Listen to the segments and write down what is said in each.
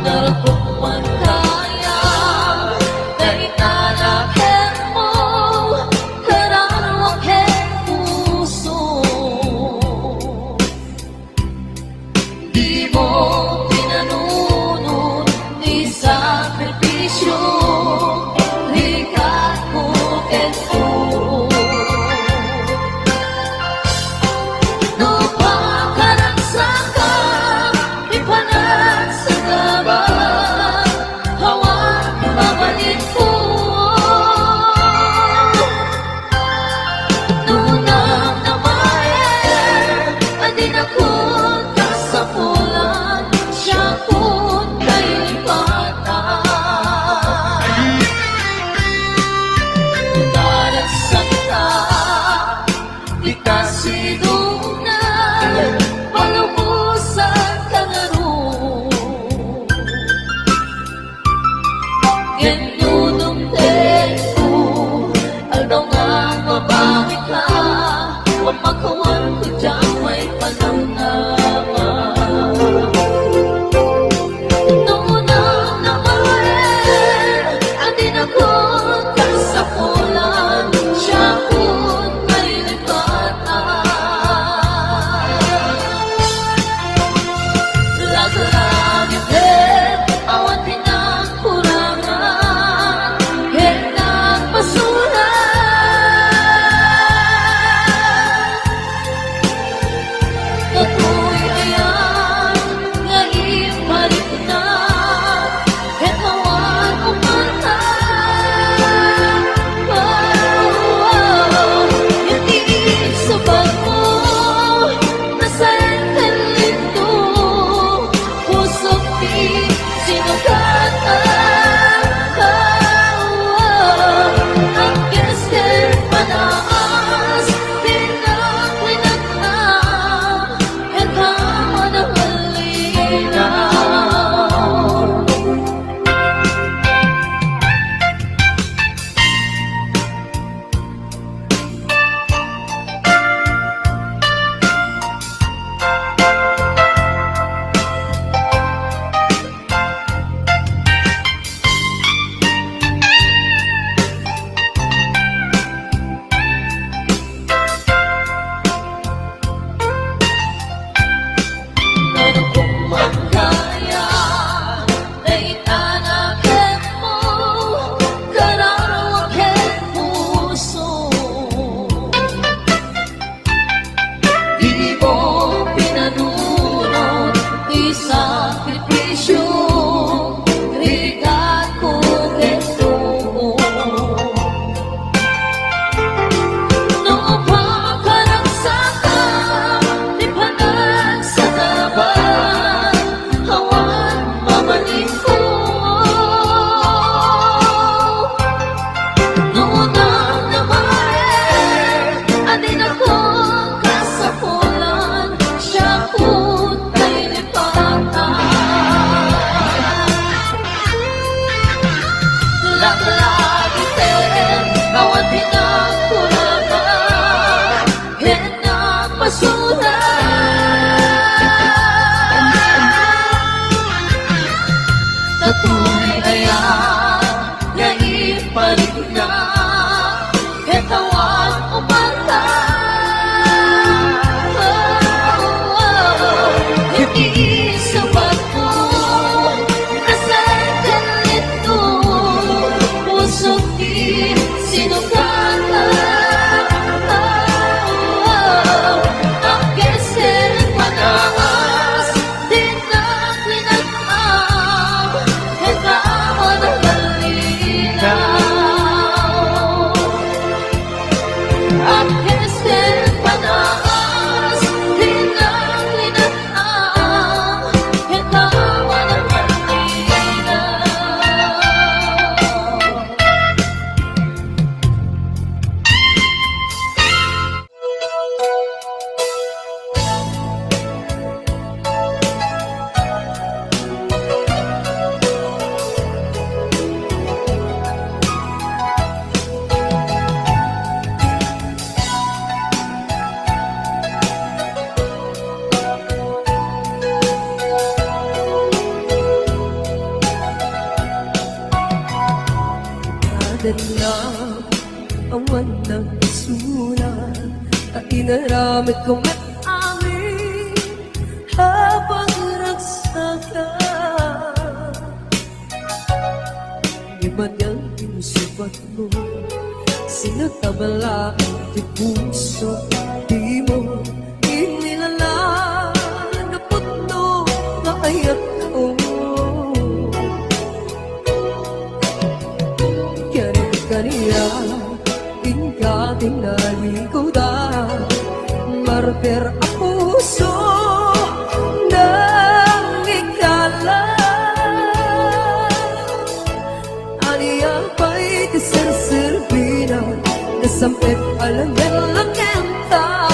Narakuman kaya Kay tanakin mo Karanong aking puso Di mo pinanunod Ni sakripisyo Likat ko kento No pagkaragsaka Ipanag sa gaban Hawak babalik ko Nunang namayan Adin ako kasapulan Bitagan na awan ng sulat at inaramit ko may amin habang nagsaka. Iba niyang inusubat mo, sinatabala ang puso, di mo inilala na putno na ayak ko. Kaniya, tingka tinali ko da, martir ang puso ng ikala. Aniya pa'y tiserserbina, nasampit alangan-langan ta.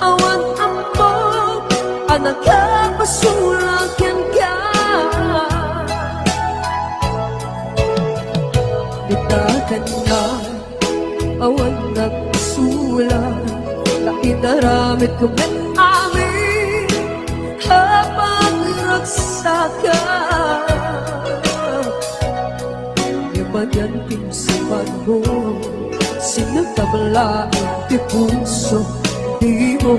Awan mo, anak ka, pasulakan ka. Bitagan na awan ng sulat na inaramit ko may amin habang nagsaka. Yaman yan pinsipan mo, sinagtabala ang puso, di mo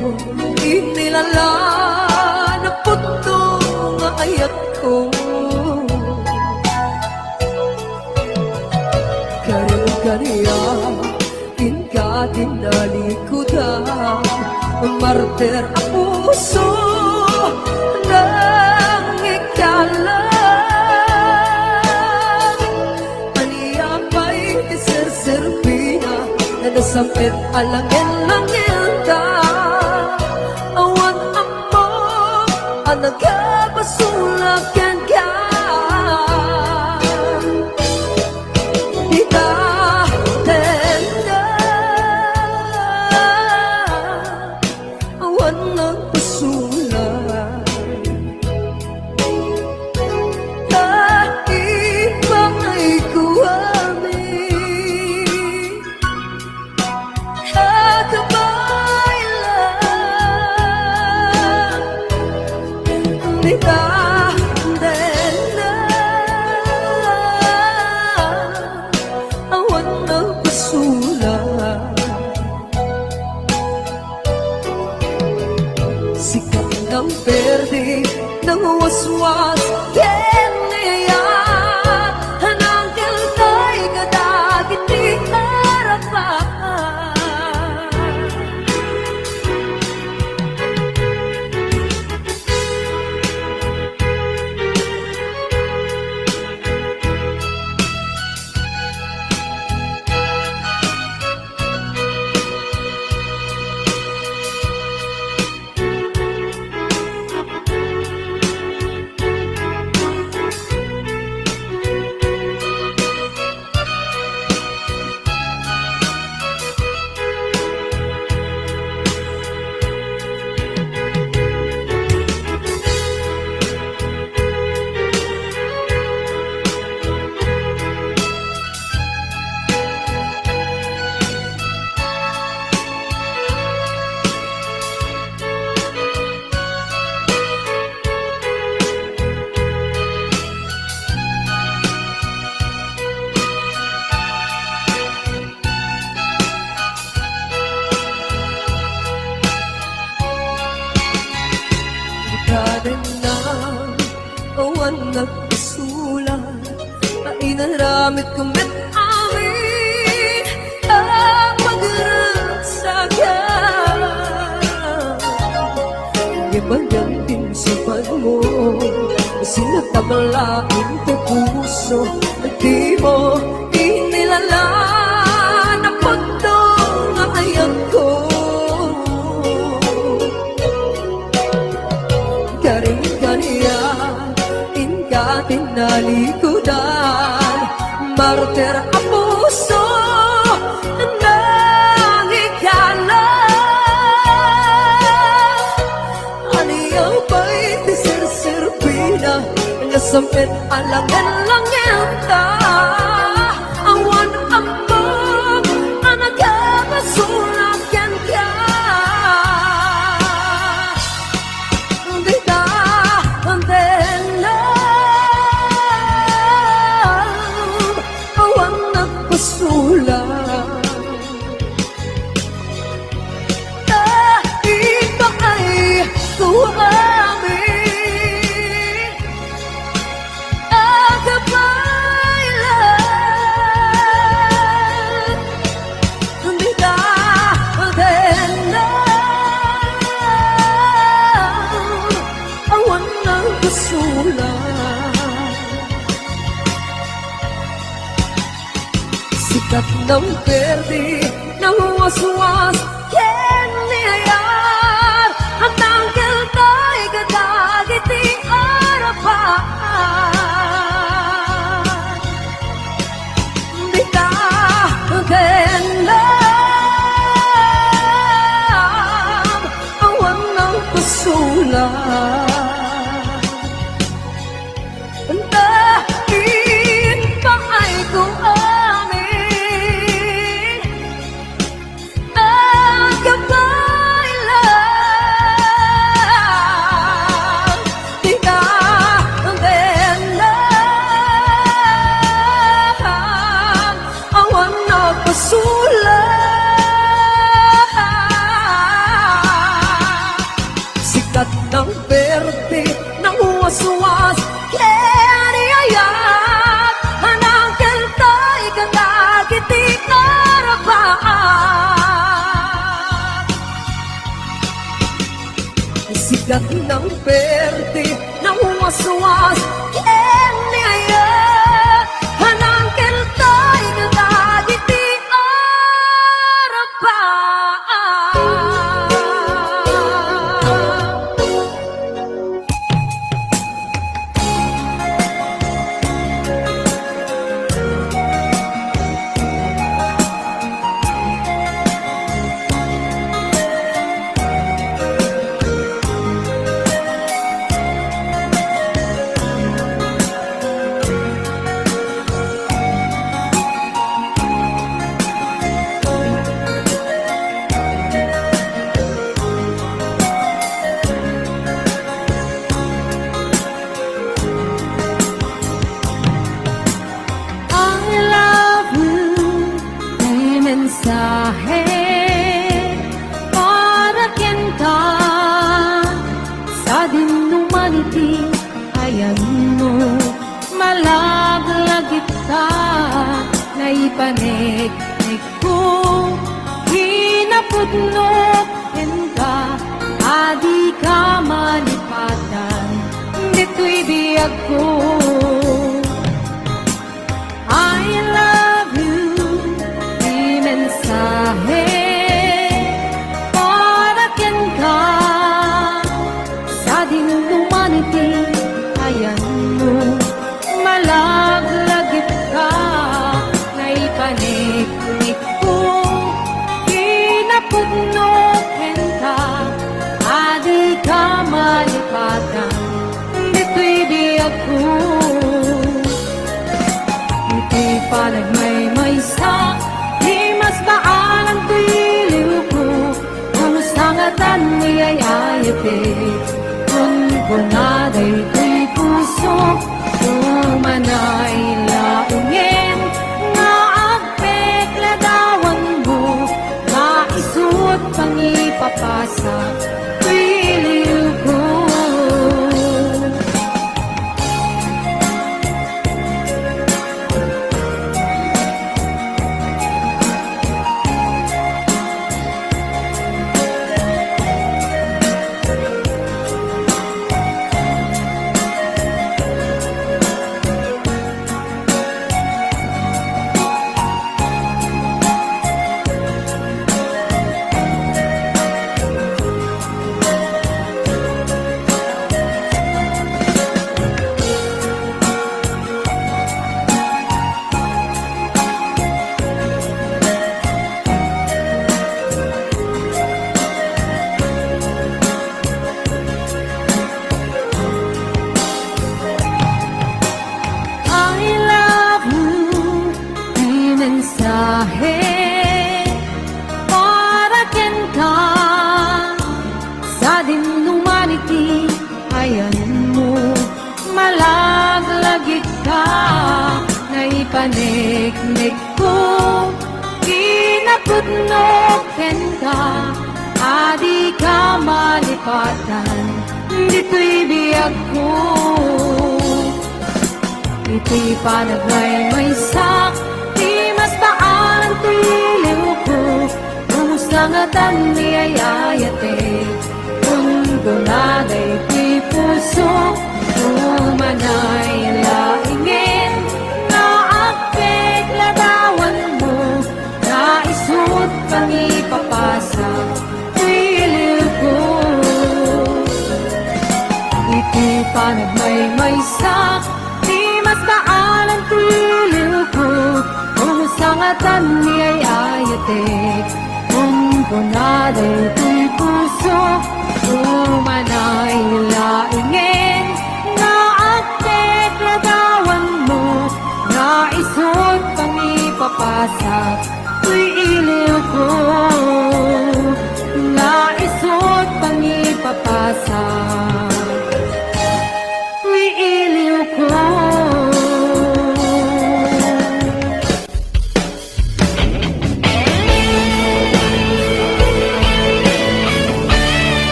inilala na puto nga ayat ko. Kaniya, inka tinalikudan, martir ang puso ng ikala. Aniya pa'y iserserbina, na nasampit alangin-langin ka. Awan mo, anak ka, pasulakan ka. Sikat ng verde, ng waswas, keniyan, hanangkel kay kadagit di harapan. Bitagan na awan nagsulat na inaramit ko may amin ang magsaka. Iba niyang pinsipan mo, sinatabala ang puso, di mo inilala na pagto nga ayak ko. Kaniya, inka tinalikudan, martir ang puso ng ikala. Aniya pa'y tiserserbina, nasampit alangan-langan ta. Awan ang pag, anak ka, pasulakan ka. Awan na susulat. Sikat ng berde ng waswas keniyayar ang tanggal tayo kadagit di arapan. Bita kenlam awan ng pasulat. Dahil pa ay kung amin ang gabay lang. Di ka din lang awan na pasulat. Sikat ng berde ng waswas keniyayat anang keltay kadagit di arapan. Sikat ng berde ng waswas keniyayat anang keltay kadagit di arapan. I love you, may mensahe para kenta sa dinumaniti. Ayan mo, malaglagit ka, naipanik-nik ko, hinapudnokin ka, adi ka malipatan, dito'y biyag ko. I love you, di mensahe para ken ka sa dinumaniti. Ayan mo, malaglagit ka, naipanik-nik ko, hinapudnokin ka, adi ka malipatan, dito'y biyag ko. Ito'y panagmay-maysa, limas baan ang tiliw ko, ang sangatan niya'y ayate, kung bunaday ko'y puso, tumanay laungin, nga agpekladawan mo, maisut pangipapasa, tiliw ko. mensahe para ken ka sa dinumaniti. Ayan mo, malaglagit ka, naipanik-nik ko, kinapudnoken ka, adi ka malipatan, dito'y biyag ko. Ito'y panagmay-maysak, di mas baan ang tiliw ko, umusangatan niyayayate, kung donaday ti puso, panagmaymaysak Di mas daanan tiliw ko Umusangatan ni ay ayate Kung punaday tuy puso Umanay laingin Na aktek lagawan mo Na isot pang ipapasak Tuy iliw ko Na isot pang ipapasak Tuy iliw ko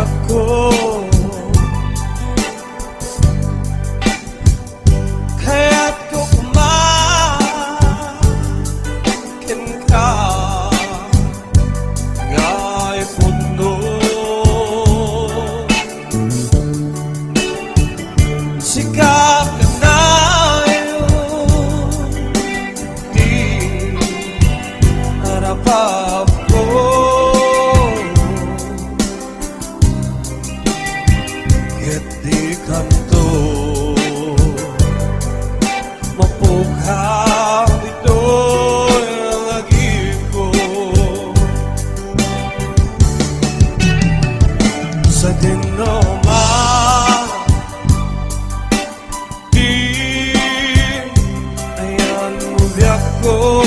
ako. Kaya't ko kumakin ka nga'y puno. Sikap ka na yun, di harapap ko. Ket di kanto mapughaw ito'y lagi ko. Sa dinoma di ayan mo biyak ko.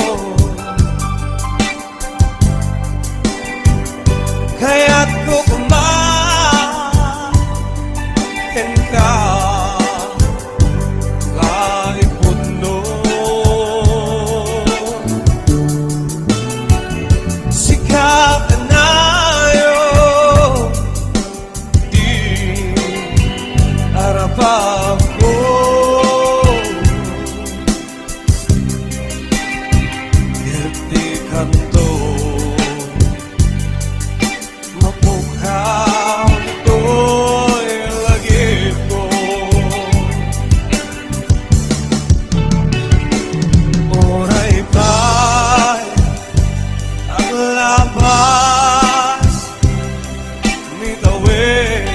Kaya't ko kumakin ka nga'y puno. Sikap ka na yun, di harapap ko. Ket di kanto mapughaw ito'y lagi ko. Oray ba'y ang labas mitawid?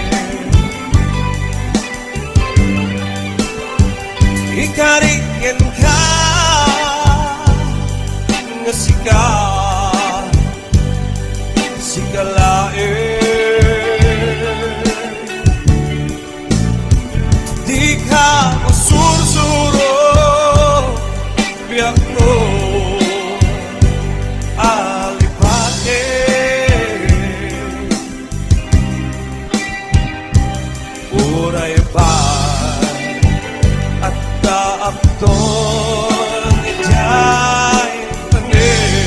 Ikarikin ka nga sikat sigalain. Di ka masursuro biyak ko alipatin. Uray ba'y at daapton ijay tanin.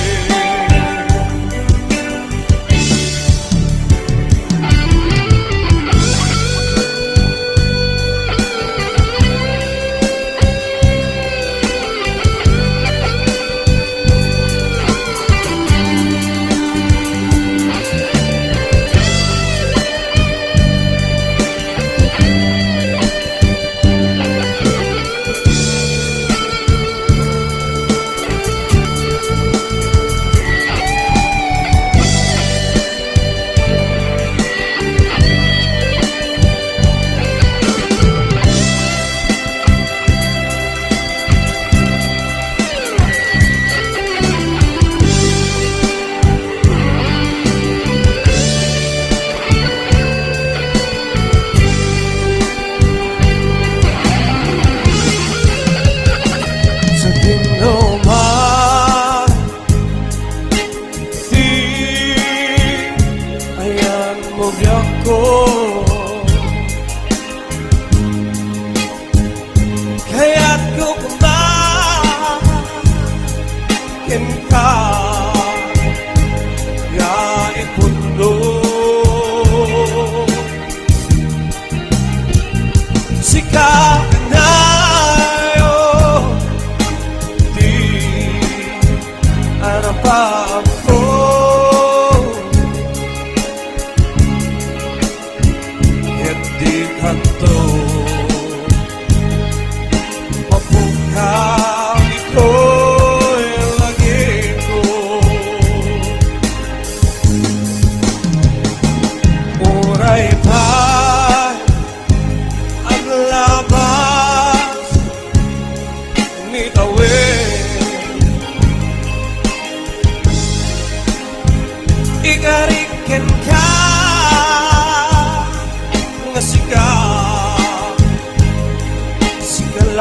Sa dinoma di ayan mo biyak ko. Kaya't ko kumakin ka nga'y puno. Sikap ka na yun, di harapap ko. Ket di kanto mapughaw ito'y lagi ko. Oray ba'y ang labas mitawid? Ikarikin ka nga sikat sigalain.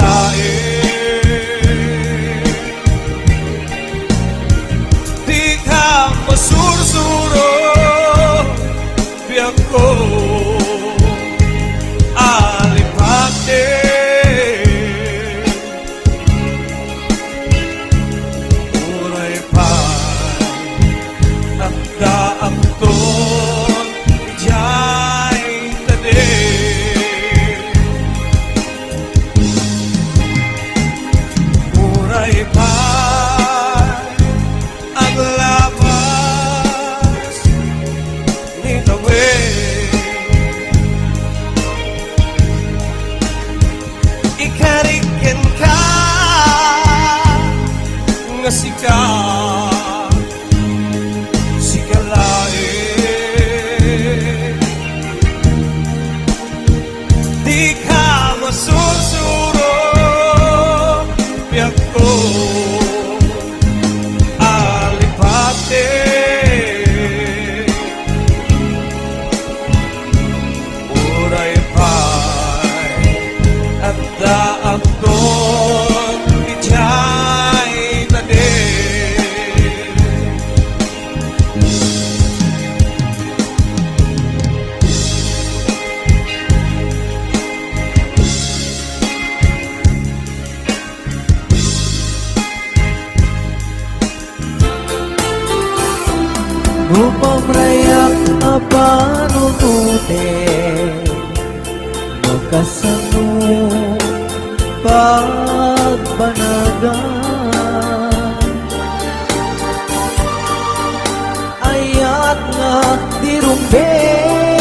Di ka masursuro biyak ko alipatin. Uray ba'y at daapton ijay upang rayak panunutin magkasano pagbanagan ayat nga dirumbeng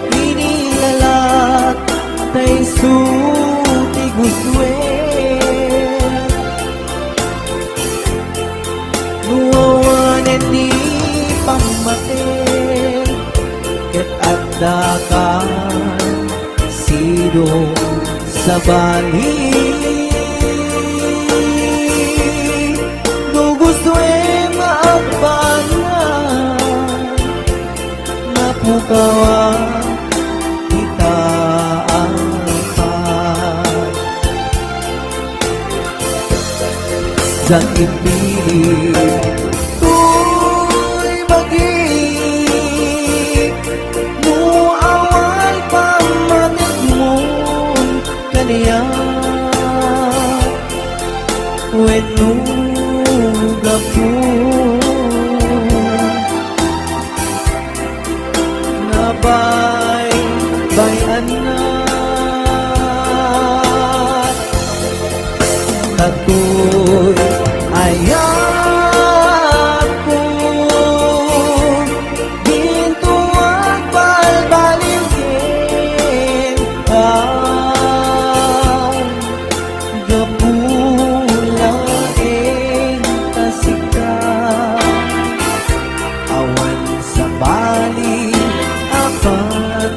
inilalat tay suti guswen nuwawanan ni pamaten ket addakan sidong sa bali no gusto maagbanan napukawa kita angkat sa ipilit ko'y maging mo awal pamatik mo kaniya when nuga po bayan na ako'y ayat ko dito ang balbalingin ang gapulaing kasikat awan sa bali apat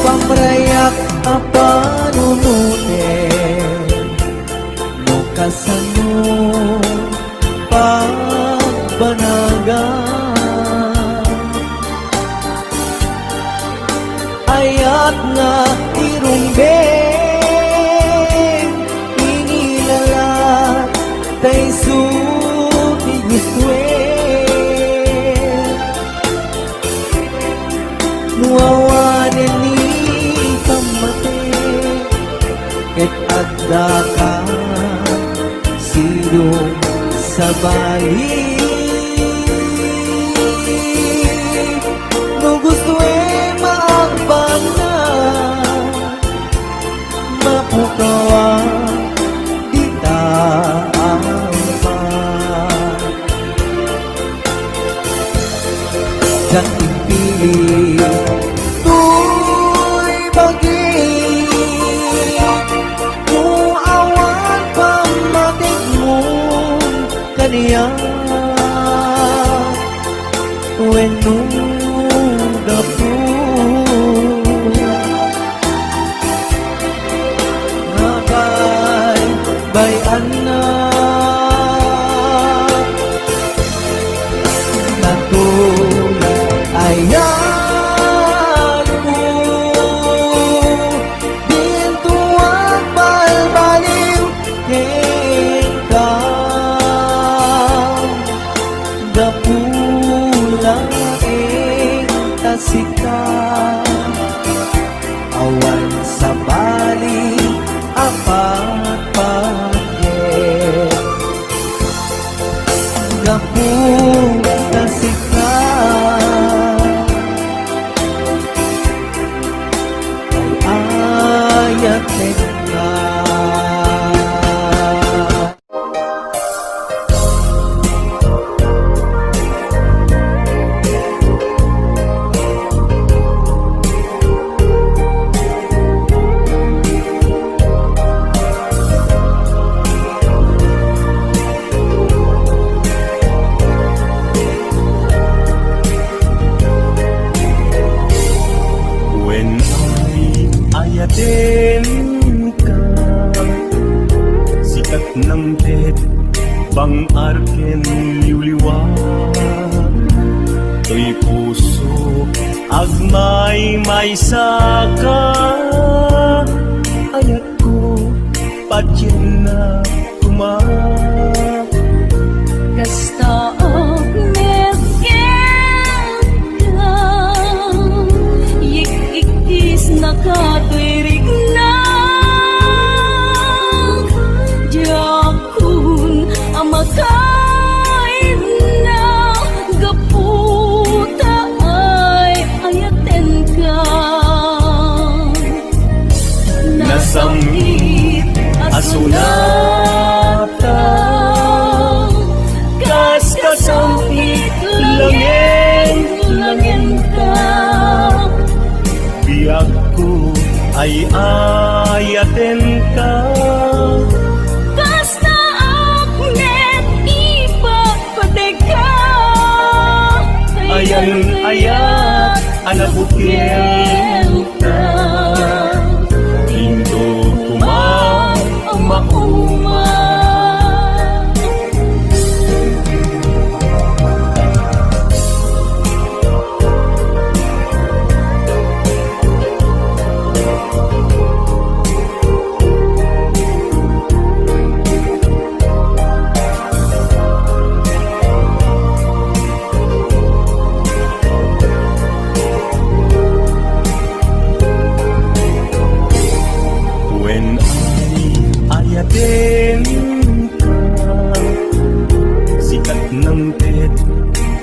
pamrayak panunutin no kasano pagbanagan ayat nga irumbeng inilalat tay suti guswen nuwawanin ni ket addakan sidong sa bali no gusto maagbanan mapukawa dita angpan jan impili tuy bagi kaniya when nuga po bayan na natulad ayan ko dito ang balbaliw ka dapulaing kasikat awan sa bali apat pagye kasikat ay ayat na To'y puso agmay may saka, ayat ko padyan na tumak. Kasta agnet ka, yik-ikis nakatwirig na. Diyakun amakain na, gaputa ay ayaten ka. Nasamit asunata, kas kasamit langin ka. Biag ko ay ayaten ka. Kasta agnet ipapatig ka. Ayan ayat anabukil ka. Indo mauma. When ayatin ka, sikat ng tet,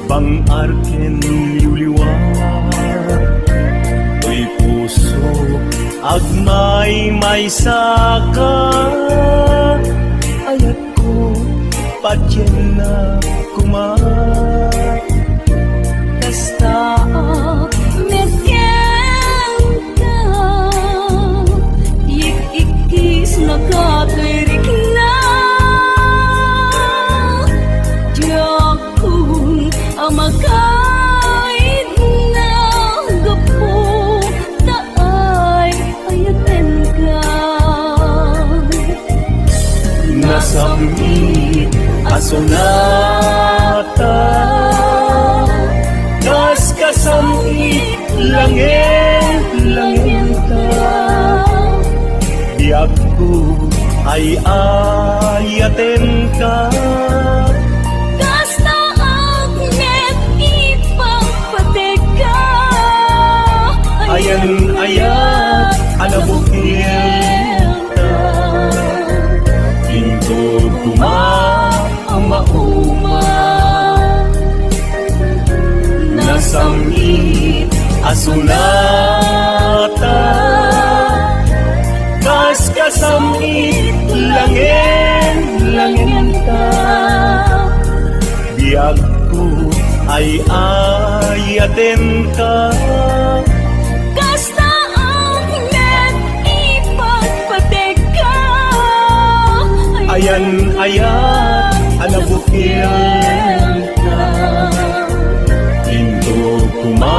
bang arken liwliwat. To'y puso, agmay may saka, ayat ko, padyan na kumat. Kasta agnet ka, yik-ikis nakatwirig na. Diyakun amakain na, gaputa ay ayaten ka. Nasamit asunata, kas kasamit langin ka. Biag ko ay ayaten ka. Kasta agnet ipapatig ka. Ayan ayat anabukil ka. Into mauma. Nasamit asunata, kas kasamit langin ka. Biag ko ay ayaten ka. Kasta agnet ipapatig ka. Ayan ayat anabukil ka. Into mauma.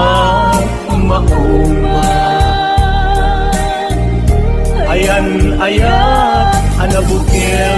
Ayan ayat anabukil